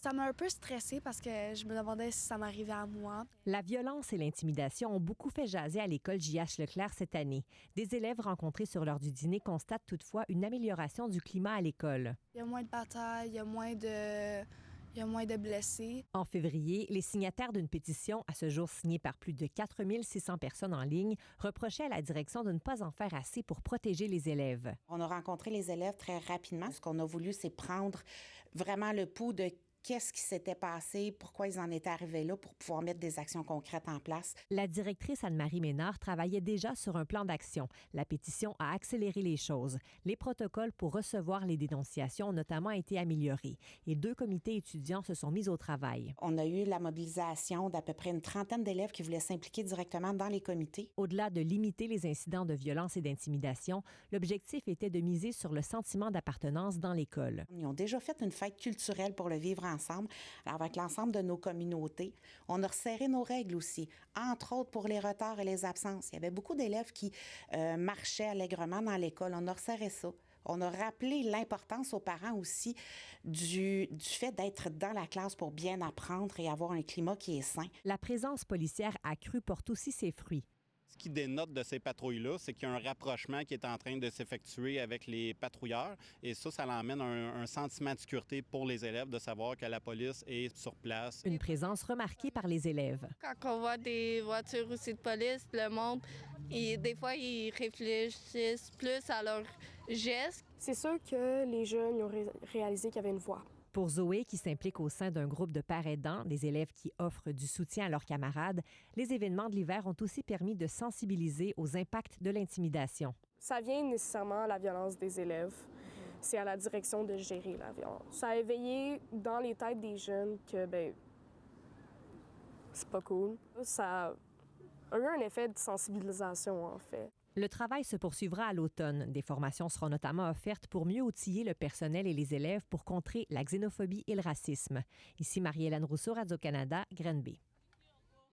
Ça m'a un peu stressée parce que je me demandais si ça m'arrivait à moi. La violence et l'intimidation ont beaucoup fait jaser à l'école J.H. Leclerc cette année. Des élèves rencontrés sur l'heure du dîner constatent toutefois une amélioration du climat à l'école. Il y a moins de batailles, il y a moins de blessés. En février, les signataires d'une pétition, à ce jour signée par plus de 4 600 personnes en ligne, reprochaient à la direction de ne pas en faire assez pour protéger les élèves. On a rencontré les élèves très rapidement. Ce qu'on a voulu, c'est prendre vraiment le pouls de qu'est-ce qui s'était passé, pourquoi ils en étaient arrivés là pour pouvoir mettre des actions concrètes en place. La directrice Anne-Marie Ménard travaillait déjà sur un plan d'action. La pétition a accéléré les choses. Les protocoles pour recevoir les dénonciations ont notamment été améliorés et 2 comités étudiants se sont mis au travail. On a eu la mobilisation d'à peu près une trentaine d'élèves qui voulaient s'impliquer directement dans les comités. Au-delà de limiter les incidents de violence et d'intimidation, l'objectif était de miser sur le sentiment d'appartenance dans l'école. Ils ont déjà fait une fête culturelle pour le vivre ensemble, avec l'ensemble de nos communautés. On a resserré nos règles aussi, entre autres pour les retards et les absences. Il y avait beaucoup d'élèves qui marchaient allègrement dans l'école. On a resserré ça. On a rappelé l'importance aux parents aussi du fait d'être dans la classe pour bien apprendre et avoir un climat qui est sain. La présence policière accrue porte aussi ses fruits. Ce qui dénote de ces patrouilles-là, c'est qu'il y a un rapprochement qui est en train de s'effectuer avec les patrouilleurs. Et ça l'emmène un sentiment de sécurité pour les élèves de savoir que la police est sur place. Une présence remarquée par les élèves. Quand on voit des voitures aussi de police, le monde, des fois, ils réfléchissent plus à leurs gestes. C'est sûr que les jeunes ont réalisé qu'il y avait une voix. Pour Zoé, qui s'implique au sein d'un groupe de pères aidants, des élèves qui offrent du soutien à leurs camarades, les événements de l'hiver ont aussi permis de sensibiliser aux impacts de l'intimidation. Ça vient nécessairement à la violence des élèves. C'est à la direction de gérer la violence. Ça a éveillé dans les têtes des jeunes que, c'est pas cool. Ça a eu un effet de sensibilisation, en fait. Le travail se poursuivra à l'automne. Des formations seront notamment offertes pour mieux outiller le personnel et les élèves pour contrer la xénophobie et le racisme. Ici Marie-Hélène Rousseau, Radio-Canada, Grenby.